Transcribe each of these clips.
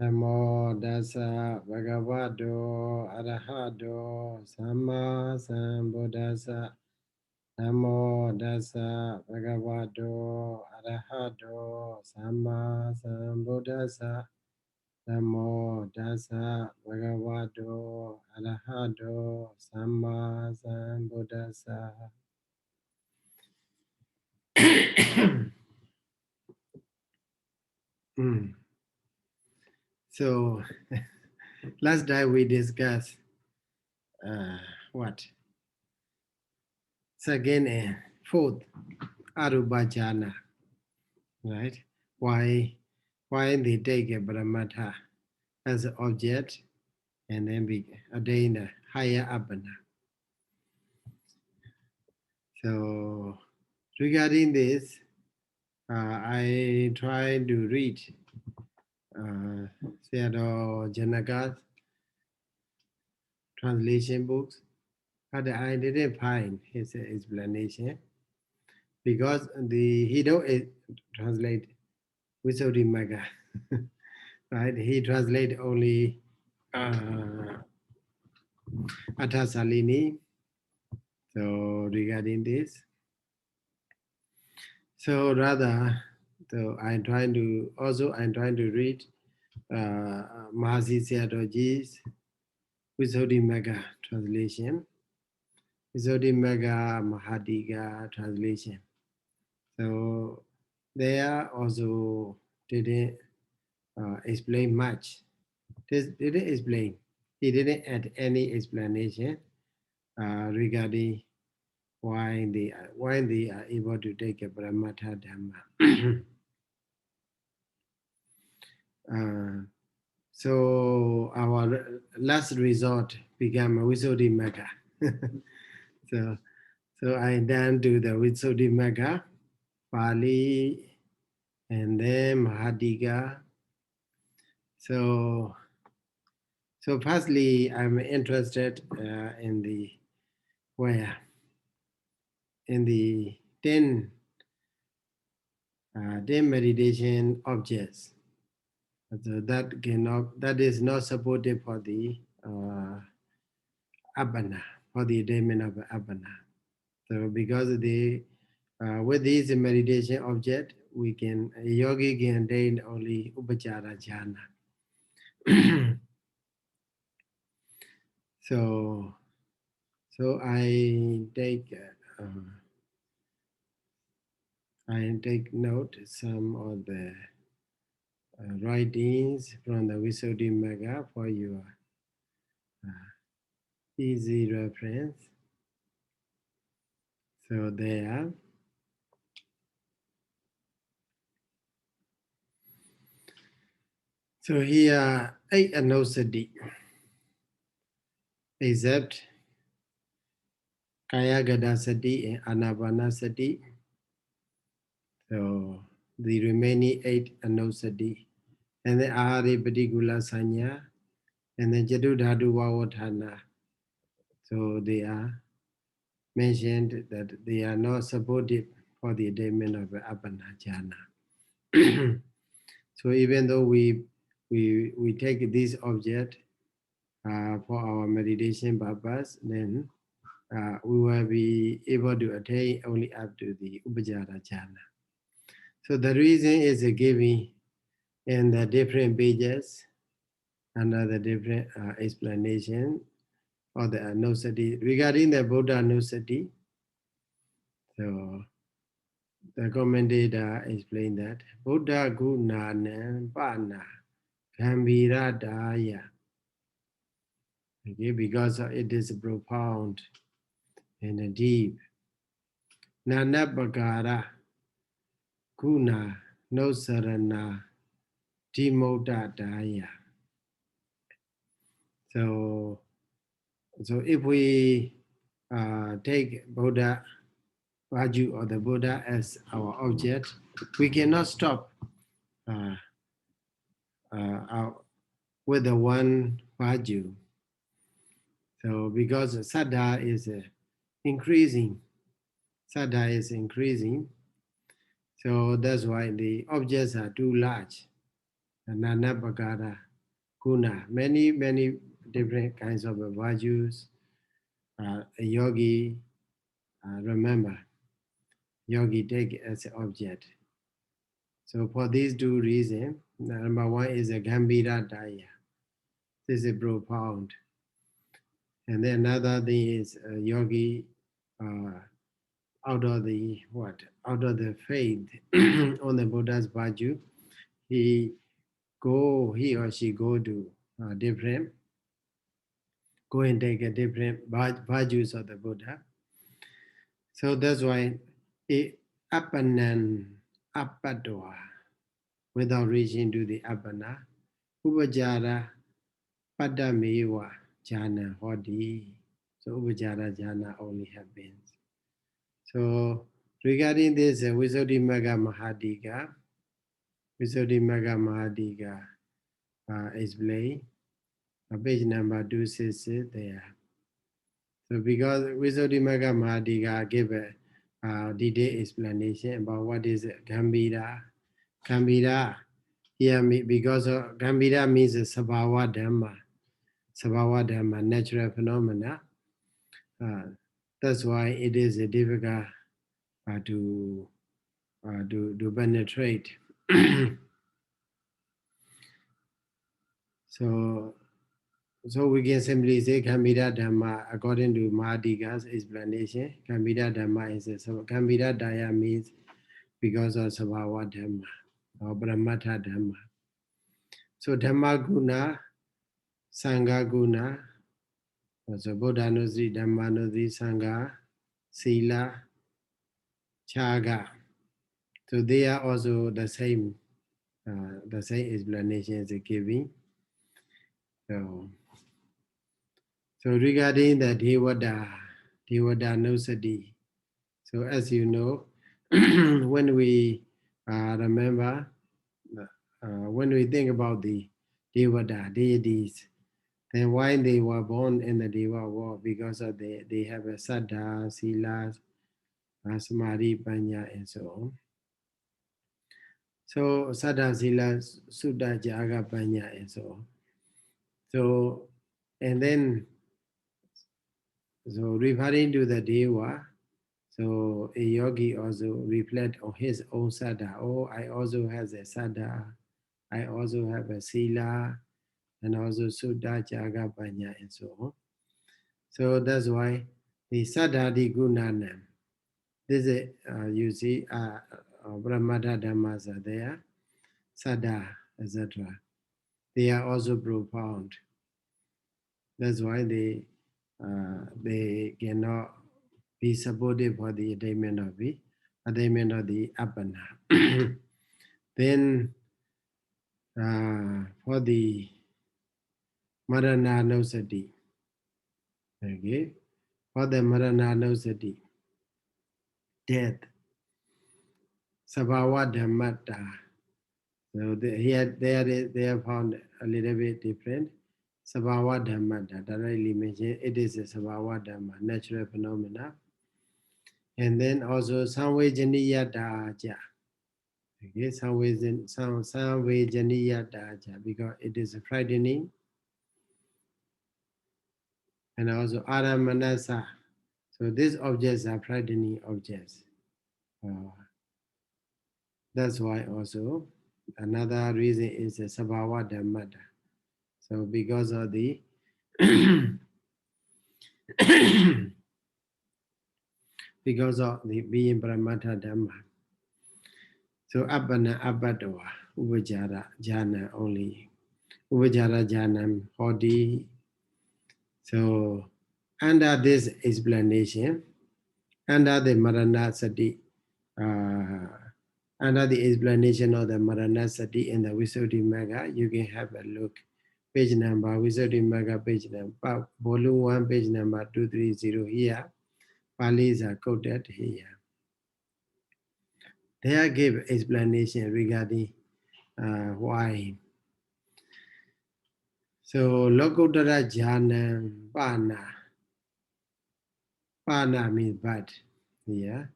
Namo Dasa Bhagavato Arahato Samma Sambuddhassa. Namo Dasa Bhagavato Arahato Samma Sambuddhassa. Namo Dasa Bhagavato Arahato Samma Sambuddhassa. So, last time we discussed what? Second and fourth, arūpajhānāni, right? Why they take a Brahmata as an object and then be attain a higher Abhidhamma. So, regarding this, I try to read Sayadaw Janaka's translation books, but I didn't find his explanation because he don't translate Visuddhimagga, right? He translate only Athasalini. So regarding this, so rather, so I'm trying to read Mahasi Sayadawji's Visuddhimagga translation, Visuddhimagga Mahadiga translation. So there also didn't explain much. Didn't explain. He didn't add any explanation regarding why they are able to take a Brahmata Dhamma. So our last resort became Visuddhimagga. So I then do the Visuddhimagga, Pali, and then Mahadiga. So firstly, I'm interested in the 10 meditation objects. So that is not supported for the Abhidhamma, for the attainment of Abhidhamma. So because with these meditation object, a yogi can attain only Upajhānāni. So I take note some of the writings from the Visuddhimagga for your easy reference. So there. So here 8 anosati, except Kayagata sati and Anapana sati. So the remaining 8 anosati, and then ahari patikula sanya, and then jatudhatu vavathana. So they are mentioned that they are not supportive for the attainment of Abhidhamma. So even though we take this object for our meditation purpose, then we will be able to attain only up to the Upajhānāni. So the reason is given in the different pages under the different explanation of the anosati. Regarding the Buddha anosati, so the commentator explained that Buddha Gunana Pana Gambhira Daya. Okay, because it is profound and deep. Nana Bhagara Guna Nosarana Dimoda Daya. So if we take Buddha Vaju or the Buddha as our object, we cannot stop with the one Vaju. So because Saddha is increasing, saddha is increasing. So that's why the objects are too large. Nana Bhagara, Guna, many different kinds of virtues. A yogi, remember, yogi take it as an object. So for these two reasons, number one is a Gambhira Daya. This is profound. And then another thing is yogi out of the what? Out of the faith on the Buddha's virtue, he or she go to different, go and take a different virtues of the Buddha. So that's why appanan appadwa, without reaching to the appana, upajara padamewa jhana hodi. So upajara jhana only happens. So regarding this Visuddhimagga Mahadika explain page number 266 there. So because Visuddhimagga Mahadika give a detailed explanation about what is Gambhira. Gambhira here because of Gambhira means Sabhava Dhamma, natural phenomena. That's why it is difficult to penetrate. So we can simply say Gambhira Dhamma, according to Mahadika's explanation, Gambhira Dhamma is Gambhira Daya means because of Sabhava Dhamma or Brahmata Dhamma. So Dhamma Guna, Sangha Guna, so Buddha Nusri, Dhamma Nusri, Sangha, Sila, Chaga. So they are also the same explanation as giving. So regarding the Devada Nosati, so as you know, when we remember, when we think about the Devada, deities, then why they were born in the Deva world, because of they have a Saddha, Sila, Samadhi, Panya, and so on. So Saddha, Sila, Sutta, Jaga, Panya, and so on. So, and then, so referring to the Deva, so a yogi also reflect on his own Saddha. Oh, I also have a Saddha, I also have a Sila, and also Sutta, Jaga, Panya, and so on. So that's why the Saddhadi Gunanam, this is, you see, Brahmata Dhammas are there, Saddha, etc. They are also profound. That's why they cannot be supported for the attainment of the appana. Then for the Marana Nosati, okay, for the Marana Nosati, death, Sabhava Dhammata. So they are found a little bit different. Sabhava Dhammata, directly mentioned, it is a Sabhava Dhamma, natural phenomena. And then also Samvejaniya Daja. Okay, Samvejaniya Daja, because it is frightening. And also Aramanasa. So these objects are frightening objects. That's why also another reason is the Sabhava Dhammata. So because of the because of the being Brahmata Dhamma. So Appana Abhadwa, Upajara Jhana only. Upajara Jhanam Hodi. So under this explanation, under the Marana Sati, under the explanation of the Marana Sati in the Visuddhimagga, you can have a look. Page number, Visuddhimagga page number, volume 1, page number 230 here. Palis are quoted here. They give explanation regarding why. So Lokuttara Jhana Pana. Pana means but. Yeah.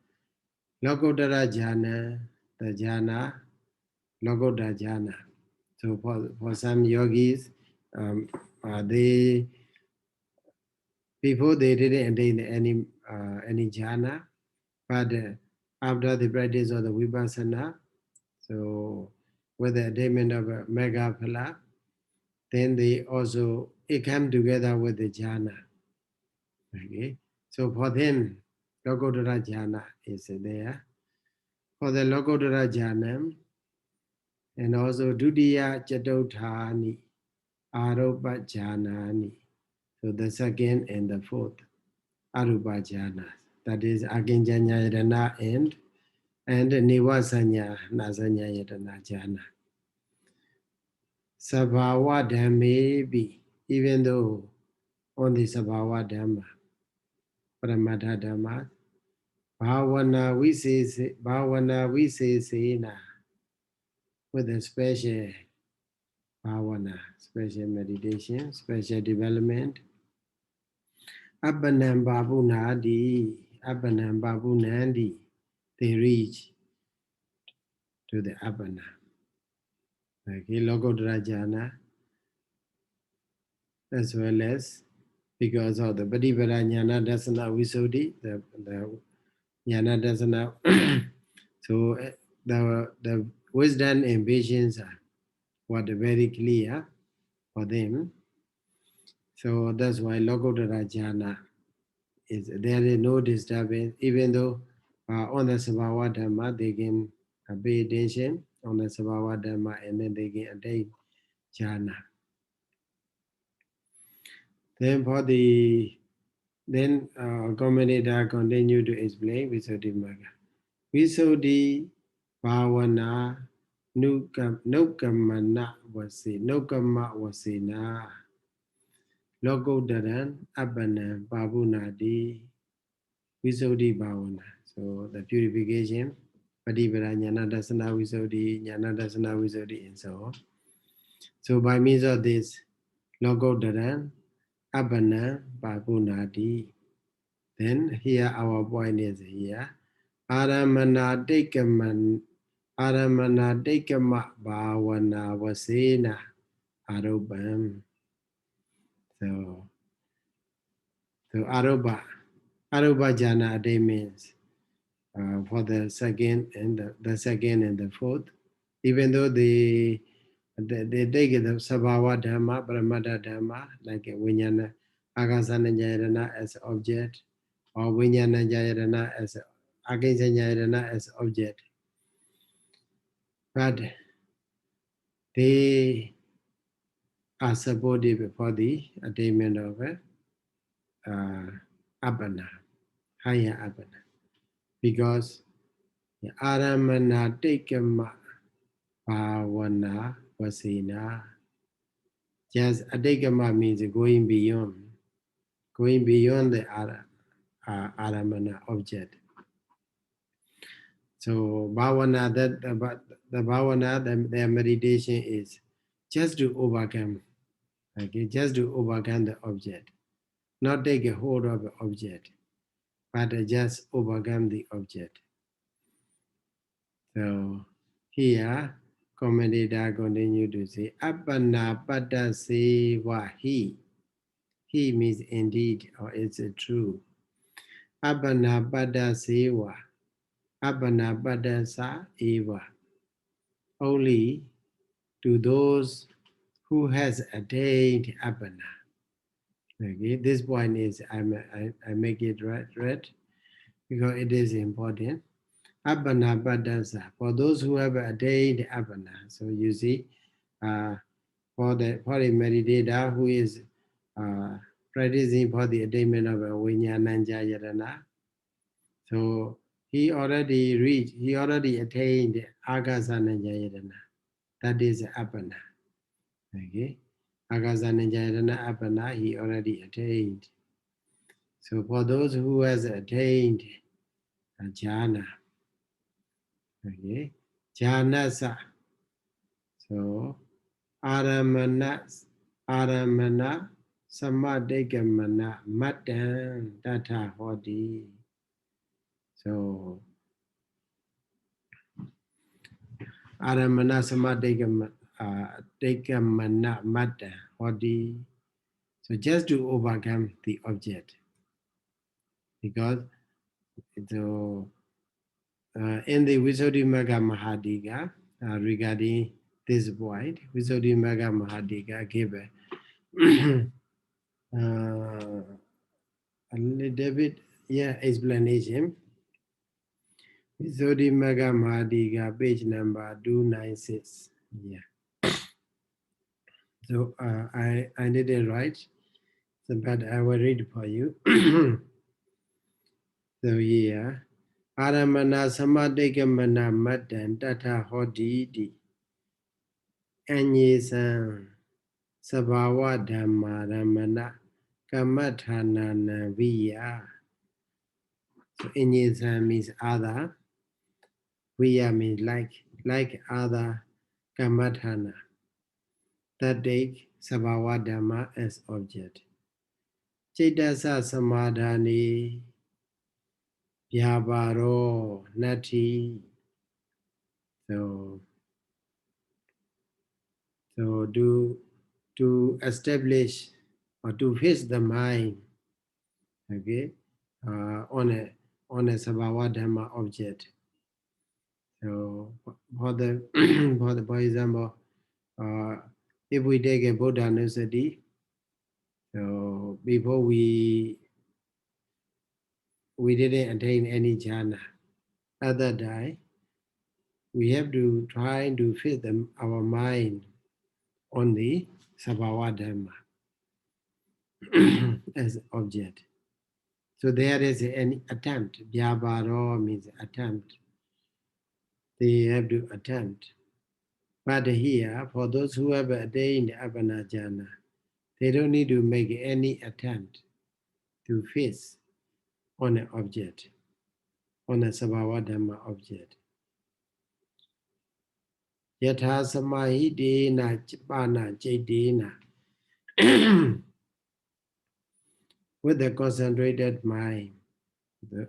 Lokuttara jhana, the jhana, Lokuttara jhana. So for some yogis, they before they didn't attain any jhana, but after the practice of the vipassana, so with the attainment of a mega phala, then they also it come together with the jhana. Okay, so for them, Lokuttara jhana is there. For the Lokuttara jhana, and also Dutiya Chattothani, arūpajhānāni. So the second and the fourth, arūpajhānāni. That is Akinjanyayatana and Nivasanya Nasanyayatana jhana. Sabhava Dhammebi, even though on the Sabhava Dhamma, Paramatha Dhamma, Bhavana Visesena, with a special bhavana, special meditation, special development. Abhanam Babunandi, they reach to the Abhana. Okay, Lokuttara jhana, as well as because of the Patipara Jnana Dasana Visuddhi, the Jnana Dasana. So the wisdom and patience are what very clear for them. So that's why Lokuttara jhana is there is no disturbance, even though on the Sabhava Dhamma they can pay attention on the Sabhava Dhamma and then they can attain jhana. Then for the commentator continue to explain Visuddhi Magga. Visuddhi Bhavana Nukamana Vasena Lokuttaran Abhana Babunadi Visuddhi Bhavana. So the purification, Patipara Jnana Dasana Visuddhi, Jnana Dasana Visuddhi, and so on. So by means of this Lokuttaran Abhana Babunadi, then here our point is here. Aramana Dekama Bhavana Vasena Arūpam. So arūpajhānāni attainments for the second and the second and the fourth, even though they take the Sabhava Dhamma, Paramatha Dhamma, like Vijnana Akasanajayana as object, or Vijnanajayana as Akinsanyayana as object. But they are supportive for the attainment of Abhana, higher Abhana. Because Aramana Tekama Bhavana Vasena. Just Adekama means going beyond the Aramana object. So Bhavana, the Bhavana, their meditation is just to overcome, okay, just to overcome the object, not take a hold of the object, but just overcome the object. So here, commentator continue to say, Apana pada seva he. He means indeed, or it's true. Apana pada seva. Apana pada sa eva. Only to those who has attained apana. Okay, this point is, I make it right, because it is important. Abhana Padasa, for those who have attained Abhana. So you see, for a meditator who is practicing for the attainment of a Vijnanajayatana, so he already attained Akasanajayatana. That is Abhana. Okay, Akasanajayatana Abhana, he already attained. So for those who has attained jhana, okay, jhanasa. So aramana samadhikamana mattan tatha hoti. So Aramana samadekam dekamana matta hodi. So just to overcome the object, because so, in the Visuddhimagga Mahadika, regarding this point, Visuddhimagga Mahadika gave a little bit, explanation. Visuddhimagga Mahadika, page number 296. Yeah. So I didn't write, so, but I will read for you. So here, Aramana Samadekamana Matan Tata Hodidi Anyesan Sabhawa Dhamma Ramana Kamathanana Viya. So Anyesan means other, Viya means like other Kamathana. That take Sabhawa Dhamma as object. Chaitasa Samadhani Vyabharo Nati. So to establish or to fix the mind, okay, on a Sabhava Dhamma object. So for example, if we take a Buddha Nusati, so before we didn't attain any jhana, at that time we have to try to fit our mind on the Sabhava Dhamma as object. So there is an attempt. Vyabharo means attempt. They have to attempt. But here, for those who have attained Abhanajana, they don't need to make any attempt to fix on an object, on a Sabhava Dhamma object. Yatha samahidena chipana chaitena. With the concentrated mind,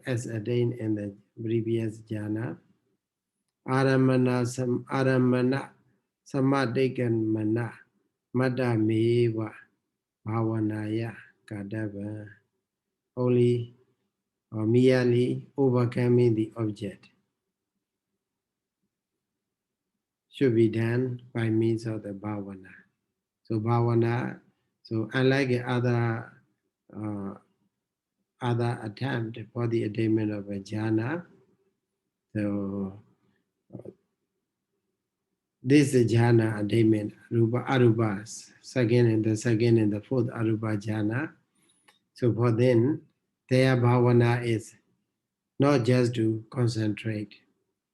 as attained in the previous jhana, aramana samadekan mana mada meva bhavanaya kadava. Only or merely overcoming the object should be done by means of the bhavana. So bhavana, so unlike other attempt for the attainment of a jhana, so this is jhana attainment, arūpas, second and the fourth arūpa jhana. So for then, their bhavana is not just to concentrate,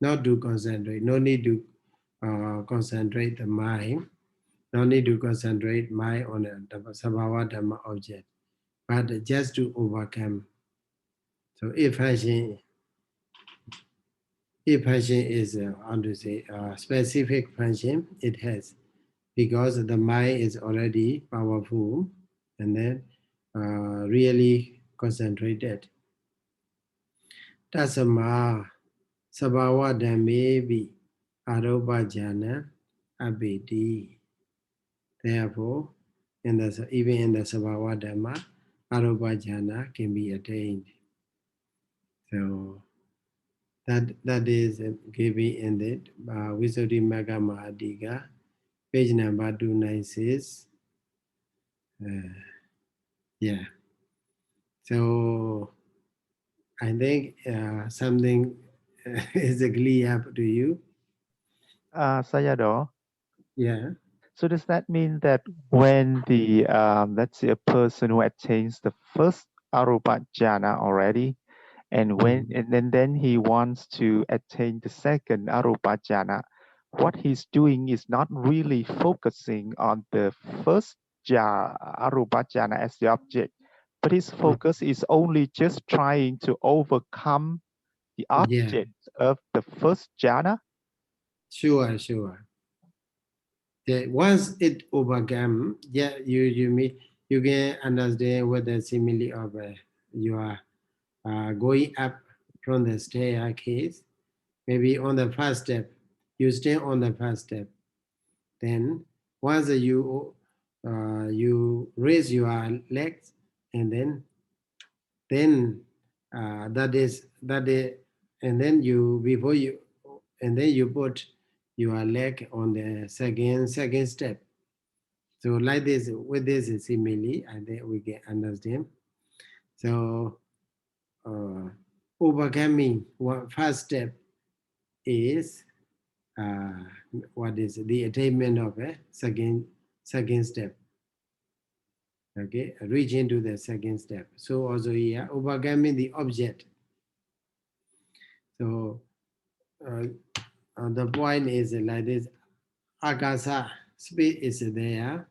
no need to concentrate the mind, no need to concentrate mind on a Sabhava Dhamma object, but just to overcome. So if function is, how to say, a specific function, it has, because the mind is already powerful and then really concentrated. Tasama Sabhava Dhammevi arūpajhānāni abhidhi. Therefore, even in the Sabhava Dhamma, arūpajhāna can be attained. So that is given in the Visuddhimagga Mahadika, page number 296. Yeah. So I think something is clear to you. Sayadaw. Yeah. So does that mean that when the let's say a person who attains the first arūpajhāna already, and then he wants to attain the second arūpajhāna, what he's doing is not really focusing on the first arūpajhāna as the object, but his focus is only just trying to overcome the object of the first jhana? Sure. Once it overcome, you can understand what the simile of you are going up from the staircase. Maybe on the first step, you stay on the first step. Then once you raise your legs, and then and then you put your leg on the second step. So like this, with this simile, and then we can understand. So overcoming one first step is what is the attainment of a second step. Okay, reach into the second step. So also here, overcoming the object. So the point is like this: Akasa, space is there.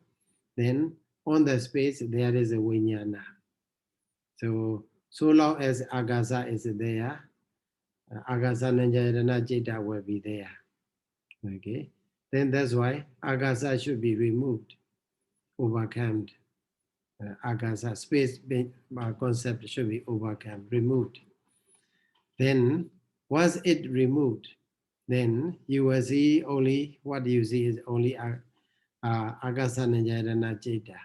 Then on the space there is a vijnana. So long as Agasa is there, Agasa Nanjayana Jeta will be there. Okay, then that's why Agasa should be removed, overcome. Agasa space concept should be overcome, removed. Then once it removed, then you will see only what you see is only Agasa Nanjayana Jeta.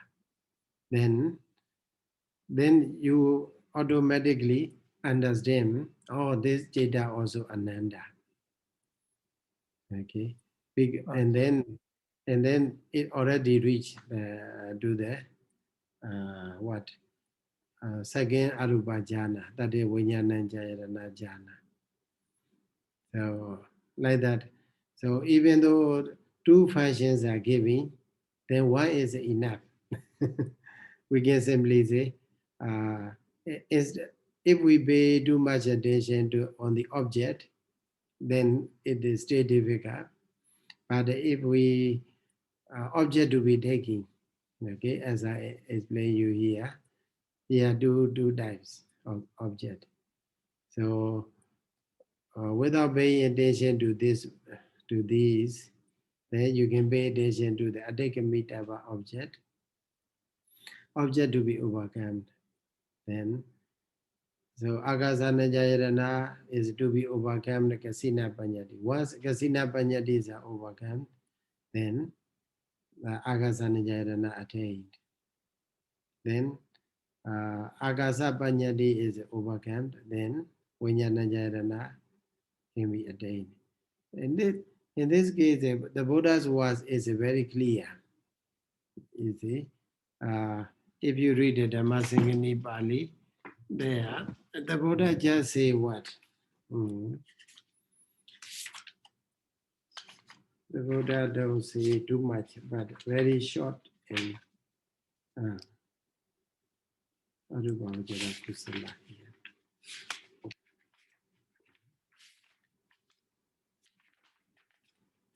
Then you automatically understand, oh, this Jeta also Ananda. Okay, and then it already reached to the second arūpajhānāni, that is vijnānāñjayana jhana. So like that. So even though two functions are given, then one is enough. We can simply say, if we pay too much attention on the object, then it is still difficult. But if we object to be taking, okay, as I explain you here, there are two types of object. So without paying attention to these, then you can pay attention to the adhikamitava object to be overcome. Then, so Agasanajayarana is to be overcome the Kasina Panyati. Once Kasina Panyati is overcome, then Agasanajayarana attained. Then Agasa Panyati is overcome, then Vijnanajayarana can be attained. In this case, the Buddha's words is very clear. You see, if you read the Dhammasaṅgaṇīpāḷi, there, the Buddha just say what? The Buddha don't say too much, but very short and arūpāvacarakusalaṃ.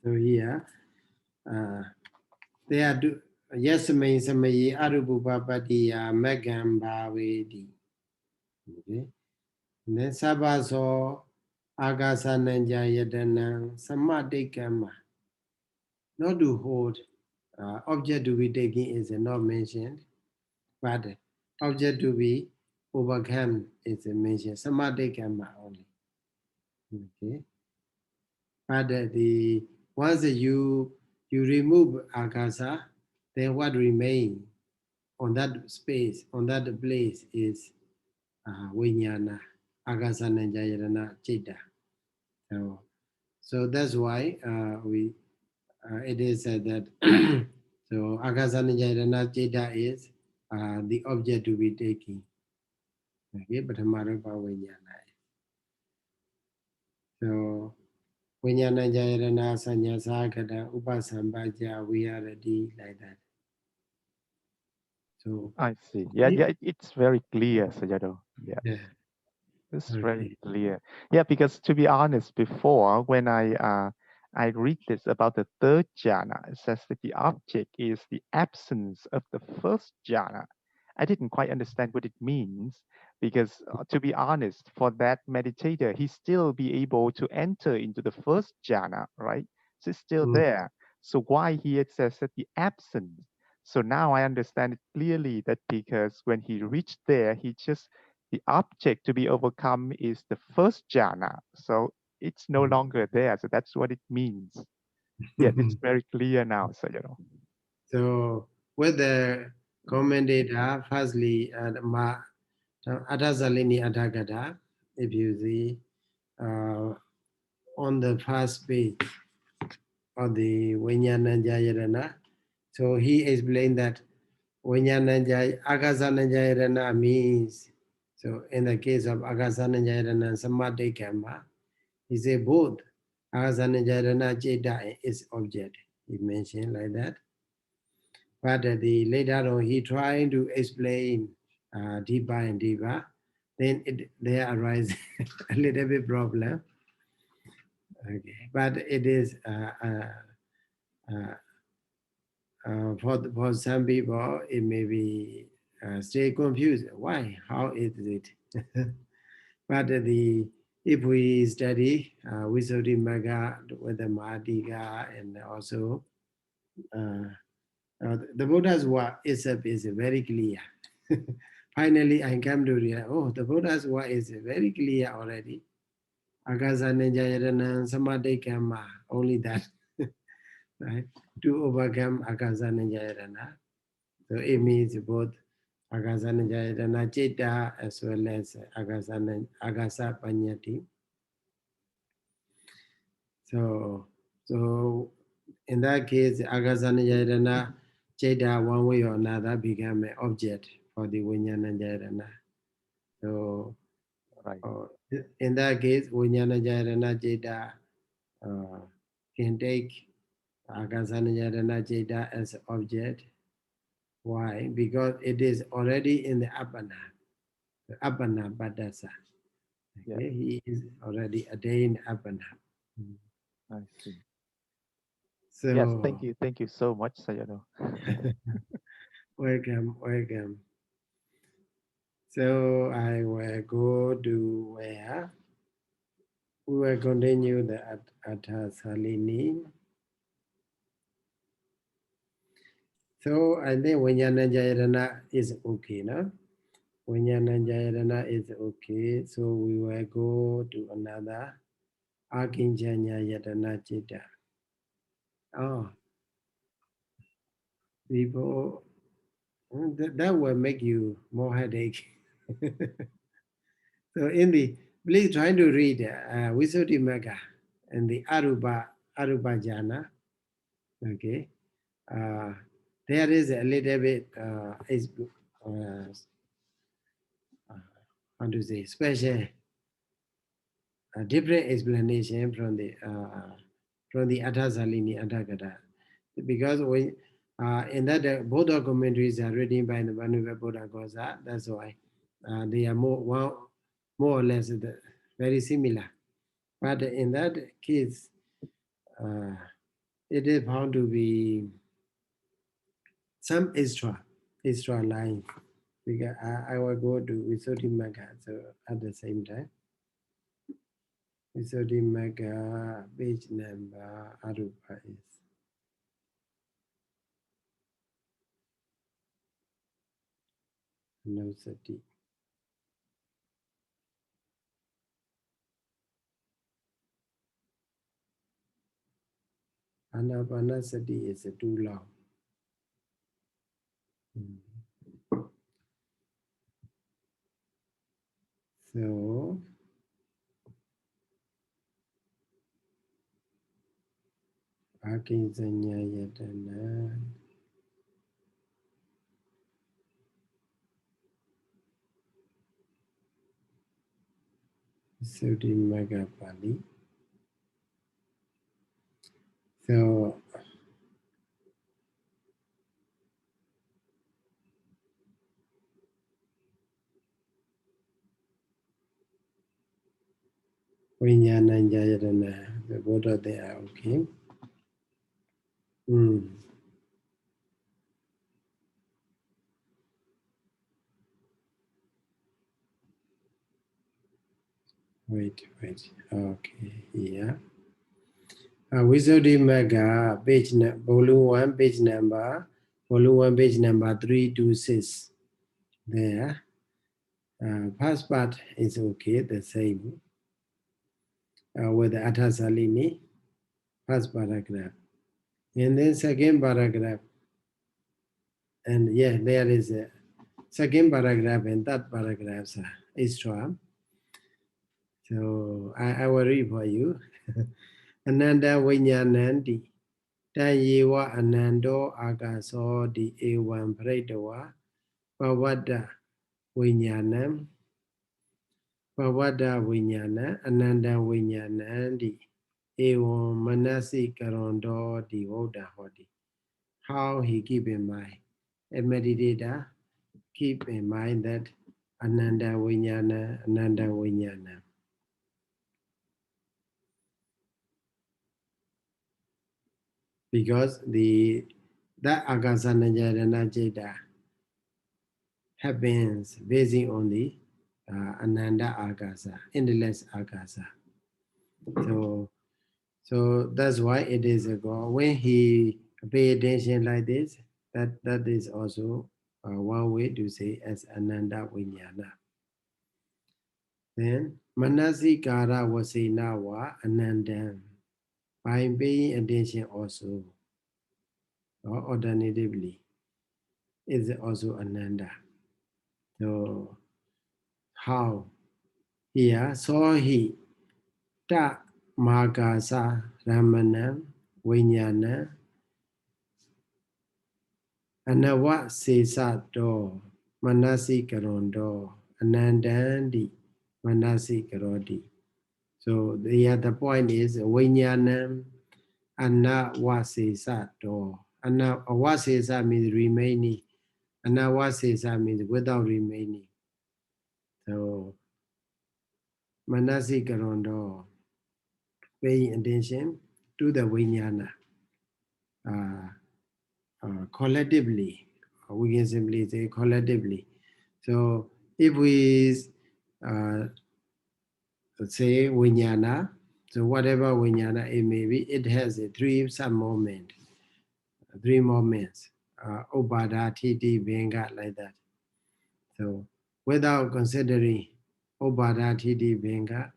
So here, they are yasamayi samayi arūpāvacarakusalaṃ megam bhavedi. Okay. And then sabaso agasananja yadana samadikama. Not to hold, object to be taken is not mentioned, but object to be overcome is mentioned. Samadikama only. Okay. But once you remove agasa, then what remains on that space, on that place is vijnana, agasananja citta. So that's why it is said that so agasanajayana citta is the object to be taken. Okay, but Hamarupa Vijnana. So Vijnanajayana Sanyasakata Upasambhaja Viharati, like that. So I see. Yeah, it's very clear, Sayadaw. Yeah. Yeah. It's Okay. very clear. Yeah, because to be honest, before when I read this about the third jhana, it says that the object is the absence of the first jhana. I didn't quite understand what it means because, to be honest, for that meditator, he still be able to enter into the first jhana, right? So it's still there. So why here it says that the absence? So now I understand it clearly that because when he reached there, the object to be overcome is the first jhana. So it's no longer there. So that's what it means. Yeah, it's very clear now, Sayadaw. So with the commentator, firstly, Atasalini Atagata, if you see on the first page of the Vinyananjayarana, so he explained that Agasananjayarana means, so in the case of Agasananjayarana and Samadhikama, he said both Agasananjayarana Jeta is object. He mentioned like that. But later on, he trying to explain deeper and deeper. Then there arises a little bit problem. Okay, but it is for some people it may be stay confused. Why? How is it? But if we study Visuddhimagga with the Madhika and also the Buddha's word itself is very clear. Finally, I come to realize, oh, the Buddha's word is very clear already. Akasananjayarana Samadhikama, only that, right? To overcome Akasananjayarana. So it means both Akasananjayarana Citta as well as Agasapanyati. So in that case, Agasananjayarana Citta, one way or another, become an object for the Vinyananjayarana. So Right. in that case, Vinyananjayarana Citta can take Agasananjayarana Citta as object. Why? Because it is already in the Appana Badasa. Okay? Yeah. He is already attained Appana. I see. So, yes, thank you so much, Sayadaw. welcome. So I will go to where we will continue the Atasalini. So I think Vinyananjayarana is okay, no? Vinyananjayarana is okay. So we will go to another Akinjanyayarana Citta. Oh, people, that will make you more headache. So please try to read Visuddhimagga and the arūpajhānāni. Okay, there is a little bit how to say special, different explanation from the Atasalini Atthakatha, because when in that both the commentaries are written by the Venerable Buddha Gosa. That's why they are more or less very similar. But in that case, it is found to be some extra line, because I will go to Visuddhimagga so at the same time. Visuddhimagga page number Arūpa is no sati. Anapanasati is too long. So Akinsanyayatana Visuddhimagga Pāḷi. So Vinyananjayarana, the Buddha, they are okay. Wait. Okay, yeah. Visuddhimagga page volume 1, page number 326. There. First part is okay, the same. with the Athasalini, first paragraph. And then second paragraph, and yeah, there is a second paragraph and third paragraphs are extra. So I will read for you. Ananda Vinyanandi, Tayewa Anando Agaso di Ewan Predawa, Pavada Vinyanam, Pavada Vinyana, Ananda Vinyanandi, Ewan Manasi Karondo di Voda Hodi. How he keep in mind. A meditator keep in mind that Ananda Vinyana, Ananda Vinyana. Because that Agasanajana Jeda happens basing on the Ananda Agasa, endless Agasa. So that's why it is a God. When he pay attention like this, that is also one way to say as Ananda Vinyana. Then Manasi Kara Vasena wa Anandam. By paying attention also, or alternatively, is also Ananda. So how? Here, so he ta magasa ramana vinyana anawa sesa do manasi karondo anandandi manasi karodi. So the point is vinyana anawa sesa do. Anawa sesa means remaining. Anawa sesa means without remaining. So manasi karondo, paying attention to the vinyana collectively. We can simply say collectively. So if we say vinyana, so whatever vinyana it may be, it has a three moments. Obada, Titi, Venga, like that. So without considering Obada, Titi, Venga,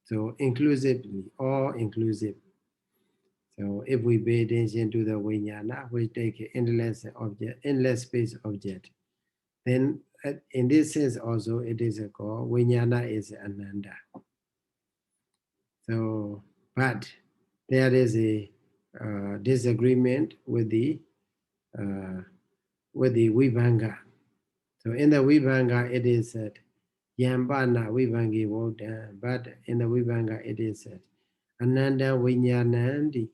so inclusively, all inclusive. So if we pay attention to the vinyana, we take an endless object, endless space object, then in this sense also it is a call, vinyana is ananda. So, but there is a disagreement with the Vibhanga. So in the Vibhanga it is said, Yambana Vibhangi Voda, but in the Vibhanga it is said, Ananda Vinyanandi.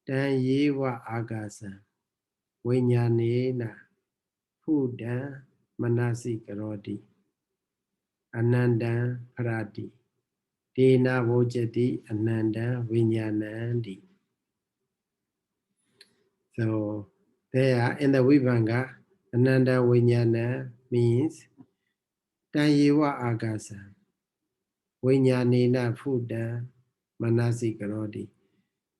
Dan yewa agasa vinyanena huda manasi karoti ananda parati dena vojati ananda vinyanandi. So there in the Vibhanga, ananda vinyana means dan yewa agasa vinyanena huda manasi karoti.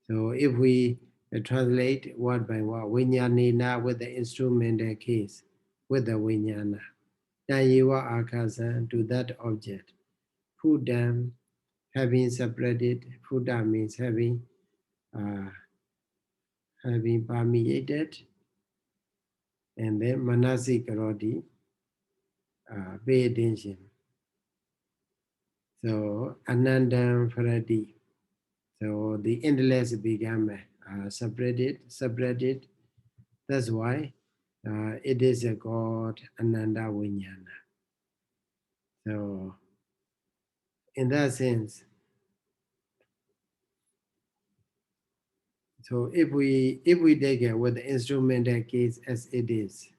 So if we translate word by word, vinyanena with the instrumental case, with the vinyana. Tayewa akasa to that object. Fuda, having separated, fuda means having permeated, and then manasi karoti, pay attention. So anandam farati. So the endless become separated. That's why it is a God Ananda Vinyana. So in that sense, so if we take it with the instrumental case as it is,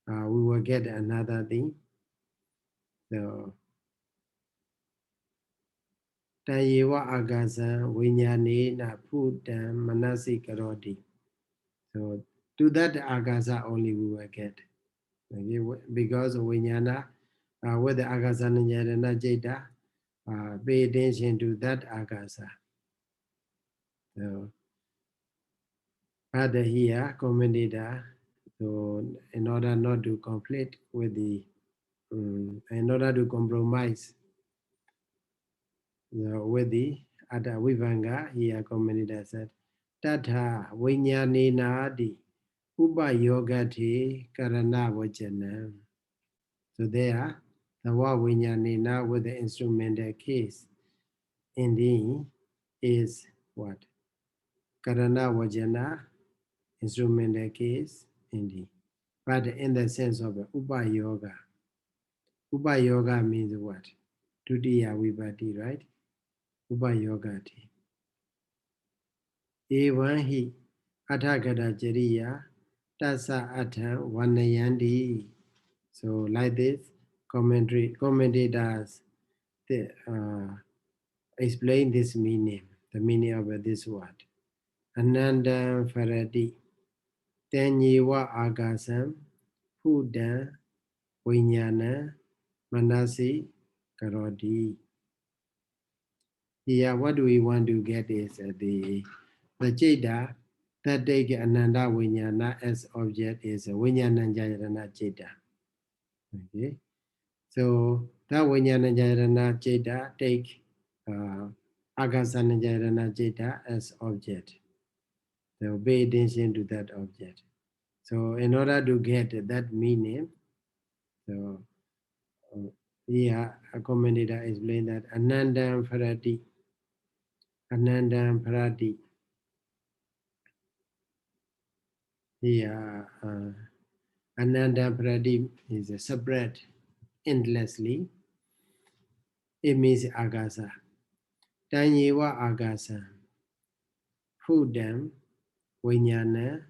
we will get another thing. So Tayewa Agasa Vinyane na Putam Manasi Karoti. So to that Agasa only we will get. Okay? Because Vinyana with the Agasa Nanyarana Jeta, pay attention to that Agasa. So but here commentator, so in order not to conflict with the in order to compromise with the Ada Vibhanga, here commentator said, Tata Vinyanena di Upa Yogati Karana Vajana. So there, the word Vinyanena with the instrumental case indeed is what? Karana Vajana, instrumental case indeed. But in the sense of Upa Yoga. Upa Yoga means what? Tudiya Vibhati, right? Upa Yogati. Evan hi Athagata Jariya Tasa Atha Vanayandi. So like this, commentators explain this meaning, the meaning of this word. Ananda Farati Tanyiwa Agasam Huda Vinyana Manasi Karodi. Here, what we want to get is the Jeda that take Ananda Vinyana as object is Vinyana Jayarana Jeda. Okay, so that Vinyana Jayarana Jeda take Agasana Jayarana Jeda as object. So pay attention to that object. So in order to get that meaning, so here a commentator explained that Anandam Parati. Anandam Parati. Here Anandam Parati is separate endlessly. It means Agasa. Tanyewa Agasa. Fudam Vinyana.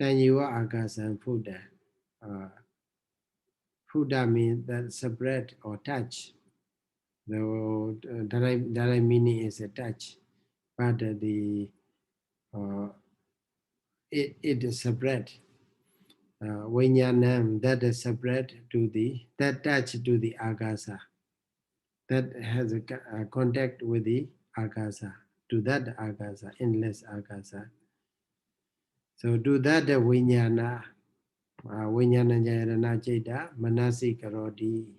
Tanyewa Agasa Fuda. Fuda means that separate or touch. The direct meaning is a touch, but it is separate. Vinyanam, that is separate to that touch to the agasa, that has a contact with the agasa, to that agasa, endless agasa. So to that vinyana, vinyana jayarana jeta, manasi karodi.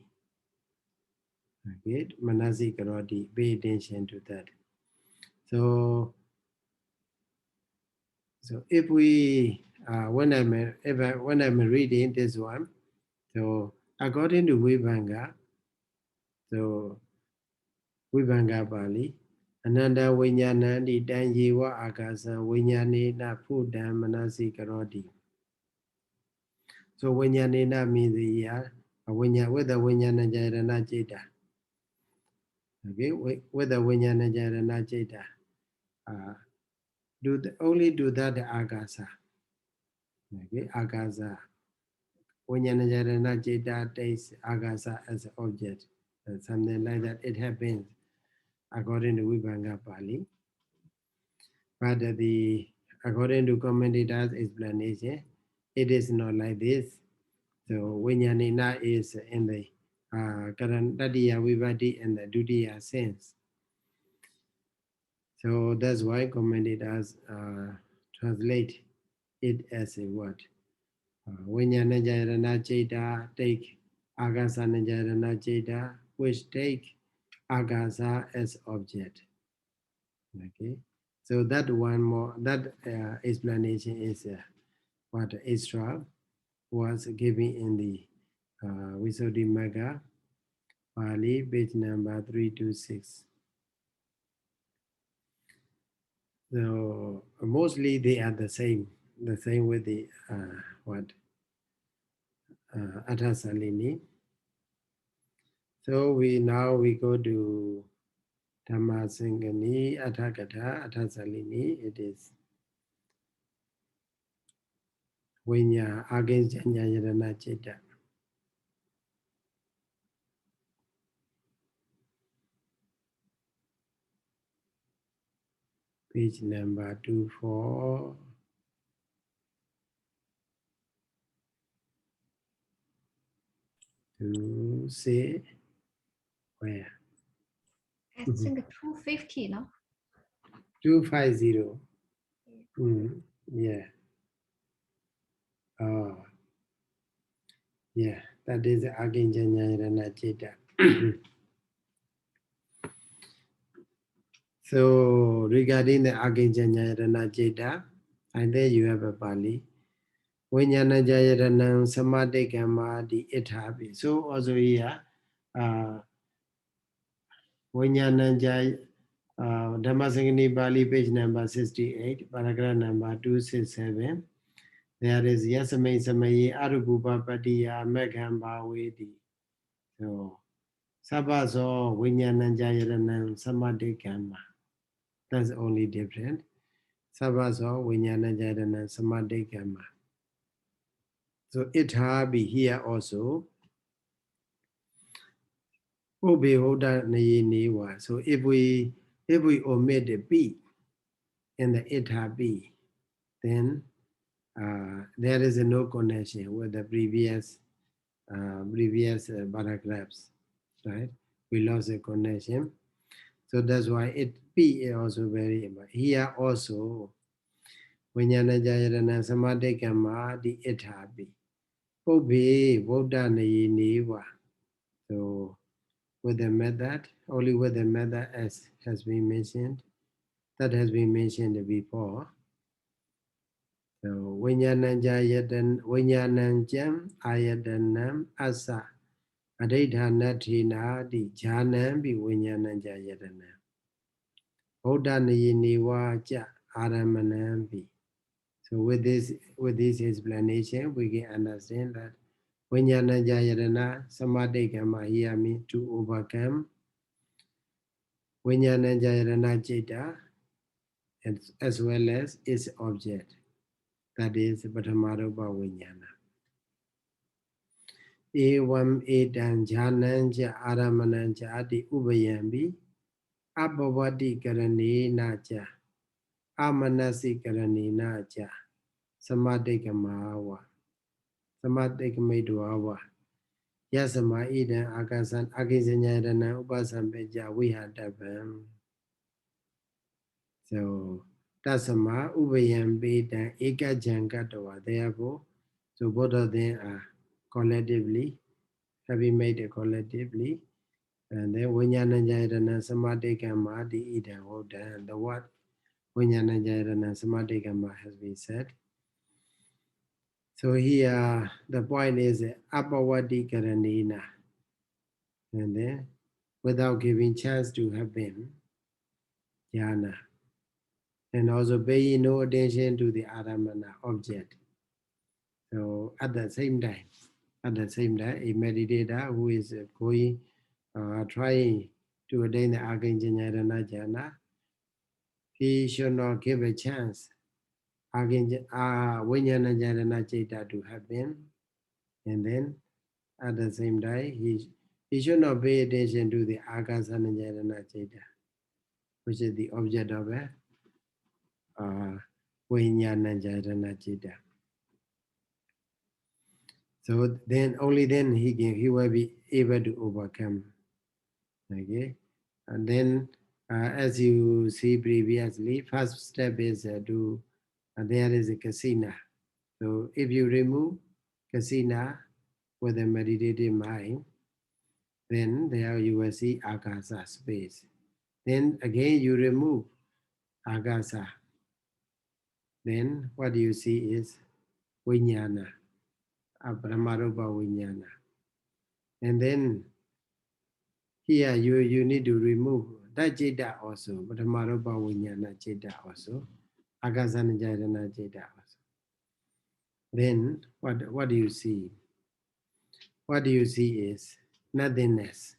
Okay, manasi karodi, pay attention to that. So if we, when I'm reading this one, so according to Vibhanga, so Vibhanga Pāḷi, Ananda Vinyanandi Danjiva Akasa Vinyanena Pudam Manasi Karoti. So Vinyanena means here, with the Vinyana Jayarana Jeta. Okay, with the Vinyana Jayarana Jeta. Only do that Agasa. Okay, Agasa. Vinyana Jayarana Jeta takes Agasa as an object. Something like that. It happens according to Vibhanga Pāḷi. But according to commentators' explanation, it is not like this. So Vinyanena is in the Karantatiya Vibhati and the Dutiya sense. So that's why commentators translate it as a word. Vinyana Jayarana Jeta take Agasana Jayarana Jeta, which take Agasa as object. Okay, so that one more, that explanation is what Isra was giving in the Visuddhimagga Pāḷi, page number 326. So mostly they are the same with the Athasalini. So we go to Dhammasaṅgaṇī Athakatha Athasalini. It is Vinya against Janyayarana Chitta. Page number 24. To say where? I think 250, no? 250. Yeah. Oh. Yeah, that is Aginjanyayarana Chitta. So regarding the Akinjanyayatana Jeta, and there you have a Pali. Vinyanajayatana Samadikama di Itabi. So also here, Vinyanajay Dhammasaṅgaṇīpāḷi, page number 68, paragraph number 267. There is Yasamay Samayi Arūpāvacarakusalaṃ Meghambhavedi. So Sabaso Vinyanajayatana Samadikama. That's only different. Sabaso Vinyanajayatana Samadikama. So Itabi here also. So if we omit the B in the eta B, then there is no connection with the previous paragraphs, right? We lost a connection, so that's why it B is also very important. Here also, Vinyanajayatana Samadikama the eta B. Obey Buddha Niwa. So with the method, only with the method as has been mentioned, that has been mentioned before. So Vinyananjam Ayadanam Asa Adhidhanathina di Janam bi Vinyananjayadanam. Buddha Niyiniwa Ja Aramanam bi. So with this explanation, we can understand that Vinyananjayadana Samadikama here means to overcome Vinyananjayadana Jeta as well as its object, that is Pathamarupa Vinyana. Evam etan jananja aramananja adi ubayambi abhavati karane naja amanasi karane naja samadikamawa samadikamaidwawa yasama idan akasan akinsanyadana upasampeja vihadabam. So tasama ubayambi dan ekajankatawa. Therefore, so both of them are collectively, have been made collectively, and then Vinyananjayatana Samadikama di Ida Hoda, and the word Vinyananjayatana Samadikama has been said. So here the point is Apavati Karanina, and then without giving chance to happen, jhana, and also paying no attention to the aramana object. So at the same time, a meditator who is trying to attain the Akinjanyayatana jhana, he should not give a chance Vinyananjayatana Jeta to happen, and then at the same time he should not pay attention to the Akasananjayatana Jeta, which is the object of a Vinyananjayatana Jeta. So then only then he will be able to overcome. Okay, and then as you see previously, first step is there is a kasina. So if you remove kasina with a meditative mind, then there you will see akasa, space. Then again you remove akasa. Then what you see is vinyana, Brahmarupa vinyana. And then here you need to remove that jeta also, Brahmarupa vinyana jeta also, Akasananjayatana jeta also. Then what do you see? What do you see is nothingness.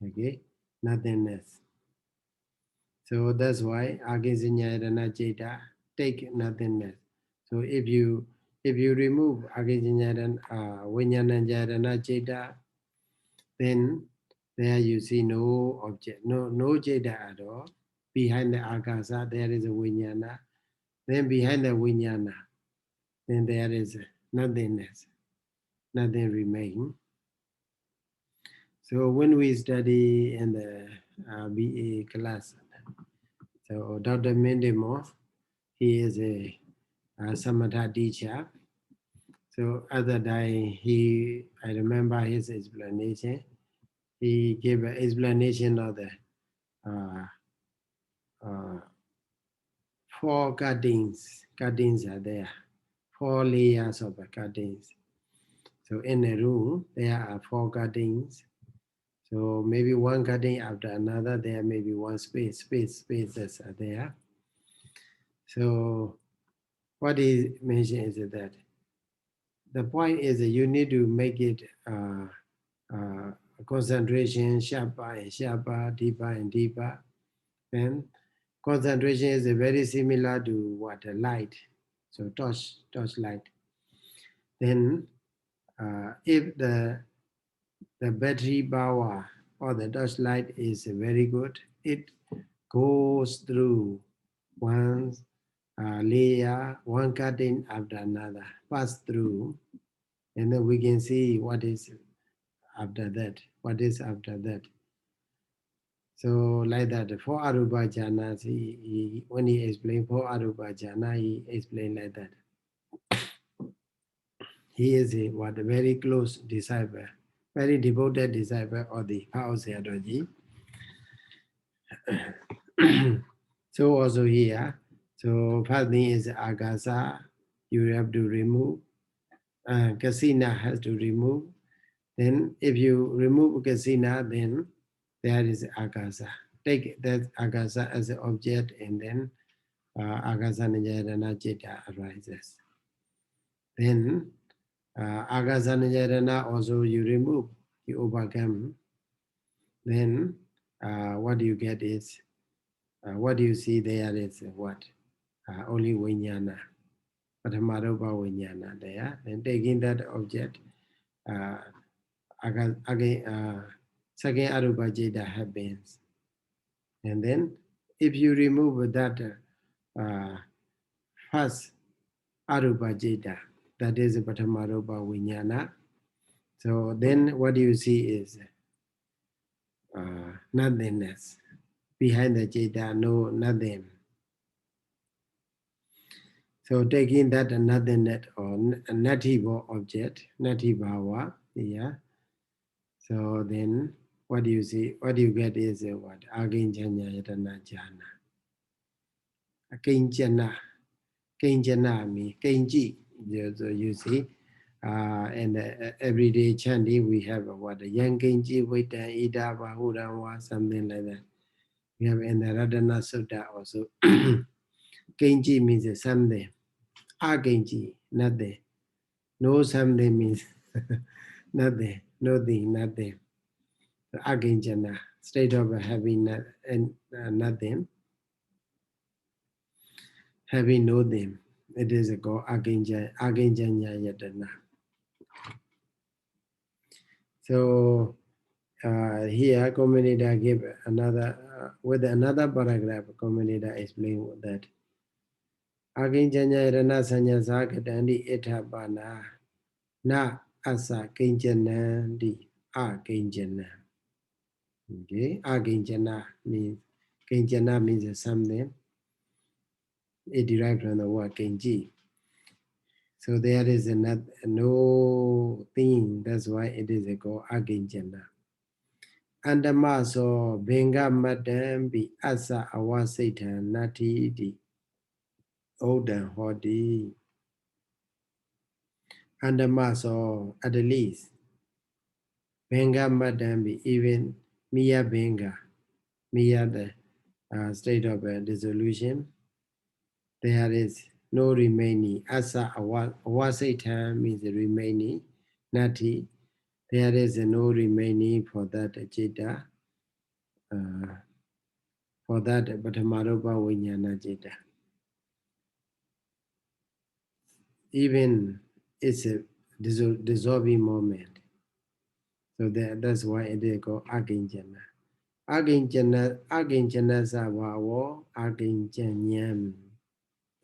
Okay, nothingness. So that's why Akinsanyayatana jeta take nothingness. So if you remove Akinsanyayatana Vinyananjayatana jeta, then there you see no object, no jeta at all. Behind the akasa there is a vinyana. Then behind the vinyana, then there is nothingness. Nothing remains. So when we study in the BA class, so Dr. Mendemo, he is a Samatha teacher. So other day I remember his explanation. He gave an explanation of the 4 cuttings. Cuttings are there. 4 layers of cuttings. So in a room, there are 4 cuttings. So maybe one cutting after another, there may be one spaces are there. So what is mentioned is that the point is that you need to make it concentration sharper and sharper, deeper and deeper. And concentration is very similar to what a light, so torch light. Then if the battery power or the torch light is very good, it goes through one layer, one cutting after another, pass through, and then we can see what is after that. What is after that? So like that, for arūpajhānāni, when he explained for arūpajhānāni, he explained like that. He is a very close disciple, very devoted disciple of the house Sayadaw. So also here, so first thing is agasa, you have to remove. Kasina has to remove. Then if you remove kasina, then there is agasa. Take that agasa as an object, and then agasa nijayana citta arises. Then agasa nijayana also you remove, you overcome. Then what you get is, what you see there is what? Only viññāna, paṭṭhamarupa viññāna there. Then taking that object, again, second arūpajhānāni happens. And then if you remove that first arūpajhānāni, that is paṭṭhamarupa viññāna, so then what you see is nothingness. Behind the citta, no nothing. So taking that nothingness or nati object, nati bhava, yeah. So then what you see, what you get is what? Akinchanya yatana jhana. Akinchana. Kinchana means kinchi. So you see, in the everyday chanting we have what? Yang kinchi, vita, ida, bahura, something like that. We have in the Radhana Sutta also. Kinchi means something. Akinchi, nothing. No something means nothing. Nothing, nothing. Akinchana, state of having and nothing. Having nothing. It is called akinchanya yatana. So here Commentator give another with another paragraph. Commentator explain that akinchanya yatana sanya sakatandi ethapana na asa kinchanandi akinchana. Okay, akinchana means kinchana means something. It derived from the word kinchi. So there is no thing. That's why it is called akinchana. Andama so benga madam bi asa awasita nati di odan hodi. Andama so at least benga madam bi even miya benga, miya the state of dissolution. There is no remaining. Asa awasita means remaining. Nati, there is no remaining for that citta. For that paṭṭhamarupa viññāna citta. Even it's a dissolving moment. So that's why it is called akinchana. Akinchana sabhavo akincanyam.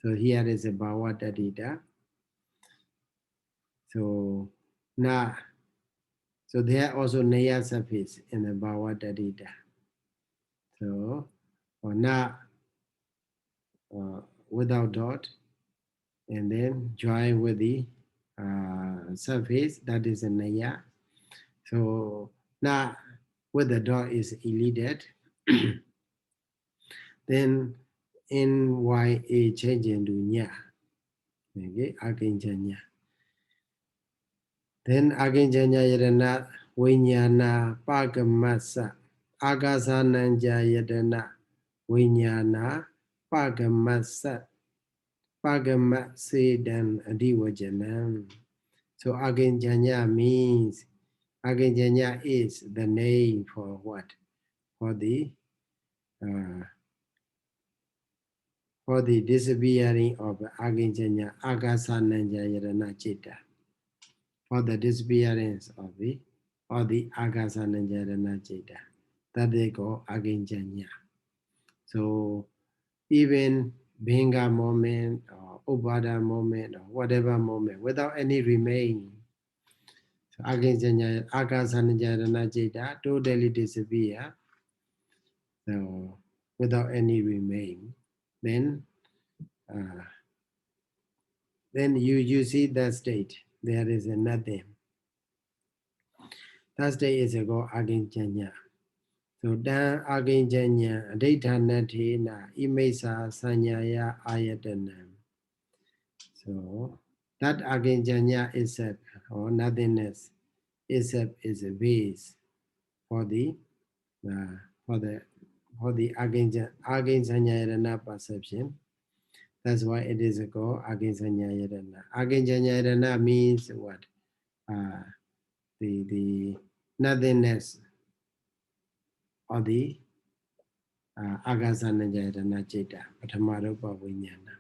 So here is a bhava tadita. So na. So there also naya surface in the bhava tadita. So or na without dot, and then join with the surface, that is a naya. So na with the dot is elided. Then NYA change into nya. Okay, akinjanya. Then akinjanya yadana vinyana pagamasa agasananja yadana vinyana pagamasa pagamasedan adivajanam. So akinjanya means akinjanya is the name for what? For the disappearing of akinjanya agasananja yadana chitta. For the disappearance of the agasananja yadana chitta. That they call akinjanya. So even Bhinga moment or Upada moment or whatever moment without any remain. So akinjanya agasananja yadana chitta totally disappear. So without any remain. Then you see that state. There is a nothing. That state is called akinjanya. So dan akinjanya adhaiṭhanathena imesa sanyaya ayatanam. So that akinjanya itself or nothingness itself is a base for the akinjanya perception. That's why it is called akinjanya yadana. Akinjanya yadana means what? The nothingness or the agasananja yadana citta, pathamarupa viññāna.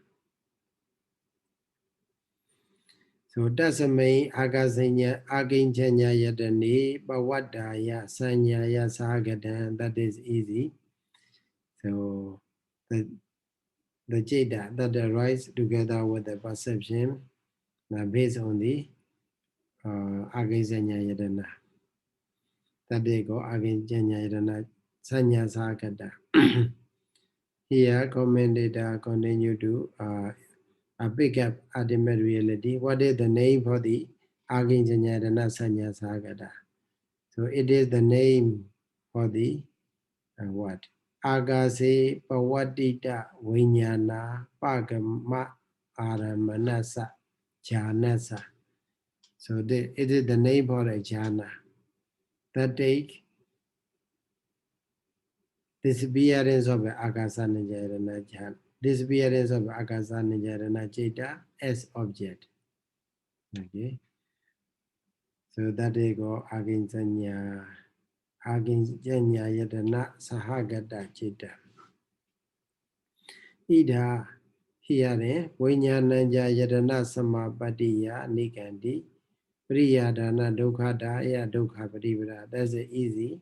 So tasamai akinjanya yadane pavaddaya sanyaya sāgadam. That is easy. So the citta that arises together with the perception based on the akinjanya yadana. That they go akinjanya yadana sanya sāgata. Here commentator continue to pick up ultimate reality. What is the name for the akinjanya yadana sanya sāgata? So it is the name for the what? Agase pavatita viññāna pagama aramanasa jhanasa. So it is the name for a jhana that take disappearance of agasananja yadana jhana, disappearance of agasananja yadana citta as object. Okay. So that is called akinjanya yadana sahagata citta. Ida here viññānanja yadana samapattiya nikanti priyadana dukkha dukkha patibara. That's easy.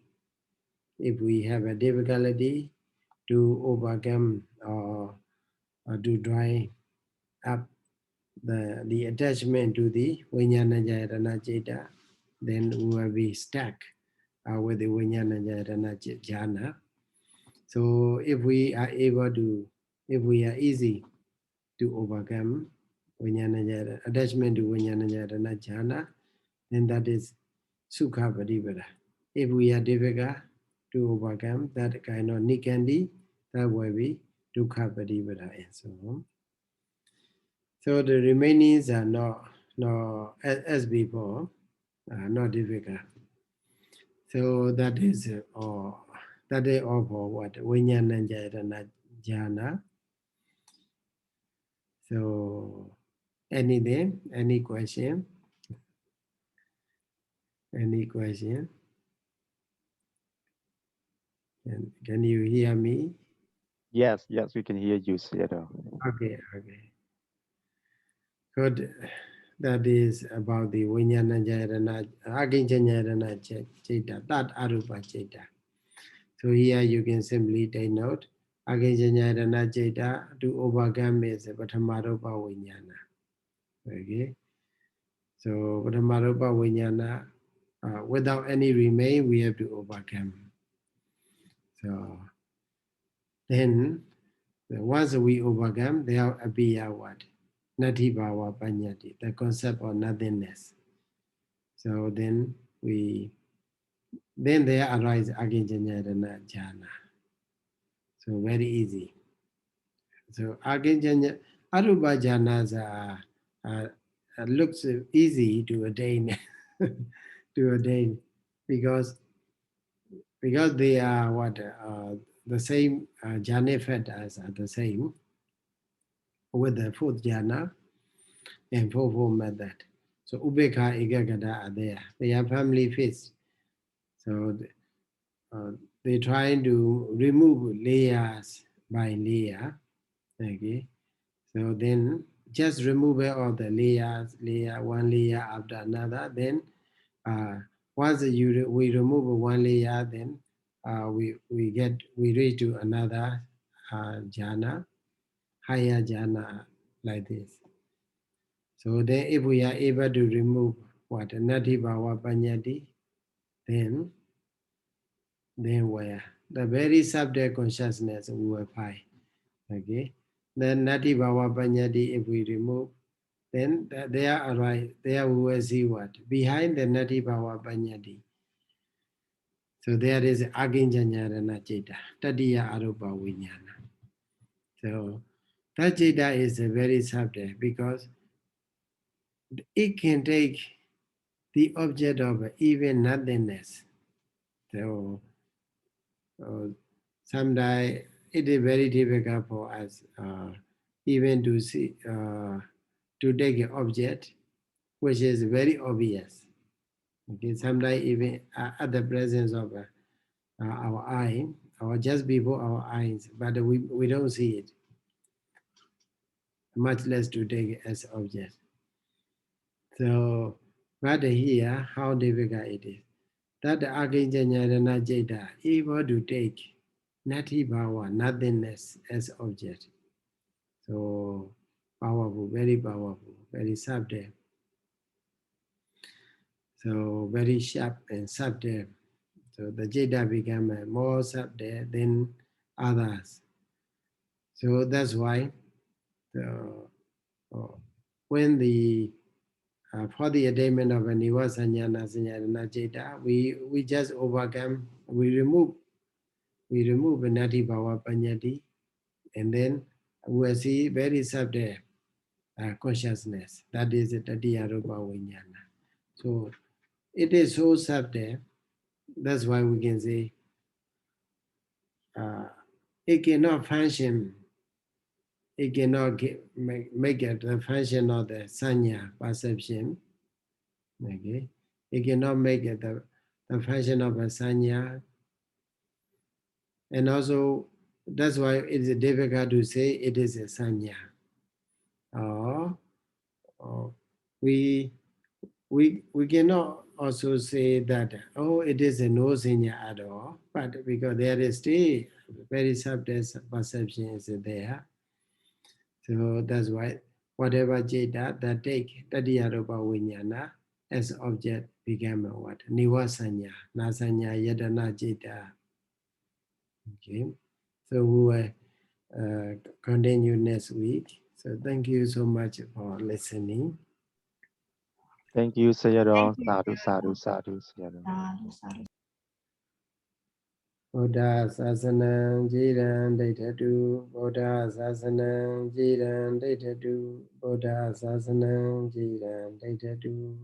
If we have a difficulty to overcome or to dry up the attachment to the viññānanja yadana citta, then we will be stuck with the viññānanja yadana jhana. So if we are easy to overcome attachment to viññānanja yadana jhana, then that is sukha patibara. If we are difficult to overcome that kind of nikanti, that will be dukkha patibara and so on. So the remainings are not as before, not difficult. So that is all for what? Viññānanja yadana jhana. So anything, any question? Any question? Can you hear me? Yes, we can hear you, Sayadaw. Okay. Good. That is about the viññānanja yadana, akinjanya yadana citta, that arūpa citta. So here you can simply take note, akinjanya yadana citta to overcome is pathamarupa viññāna. Okay. So pathamarupa viññāna, without any remain, we have to overcome. So then, once we overcome, there appear what? Nati bhava paññati, the concept of nothingness. So then there arise akinjanya yadana jhana. So very easy. So arūpajhānās looks easy to attain, to attain, because they are what the same jhana factors are the same with the fourth jhana and fourfold method. So ubekha ekagata are there. They are family fits. So they trying to remove layers by layer. Okay. So then just remove all the layers, one layer after another. Then once we remove one layer, then we reach to another jhana, higher jhana, like this. So then if we are able to remove what nati bhava paññati, then where the very subject consciousness we will find. Okay. Then nati bhava paññati, if we remove, then there we will see what? Behind the nati bhava paññati. So there is aginjanyarana citta, tadiya arupa vijnana. So that citta is a very subject because it can take the object of even nothingness. So sometimes it is very difficult for us even to see, to take an object which is very obvious. Okay, sometimes even at the presence of our eye, or just before our eyes, but we don't see it, much less to take it as object. So, but here, how difficult it is. That the Akinjanyarana Jeta able to take Nati Bhava, nothingness, as object. So powerful, very subtle. So very sharp and subtle. So the Jeta become more subtle than others. So that's why when for the attainment of a Nivasanyana Sanyana Jeta, we just overcome, we remove Nati Bhava Paññati, and then we will see very subtle consciousness. That is the Tatiya Rupa Vijnana. So it is so subtle, that's why we can say it cannot function, it cannot make it the function of the sanya perception. Okay, it cannot make it the function of a sanya, and also that's why it is difficult to say it is a sanya. We cannot also say that it is a no sanya at all, but because there is still very subtle perception is there. So that's why whatever jeta that take tadiya rupa vijnana as object became what? Nivasanya, nasanya, yadana jeta. Okay. So we will continue next week. So thank you so much for listening. Thank you, Sayadaw. Thank you. Sadhu, sadhu, Sayadaw. Sadhu. Buddha sasanam jiran daitatu, Buddha sasanam jiran daitatu, Buddha sasanam jiran daitatu.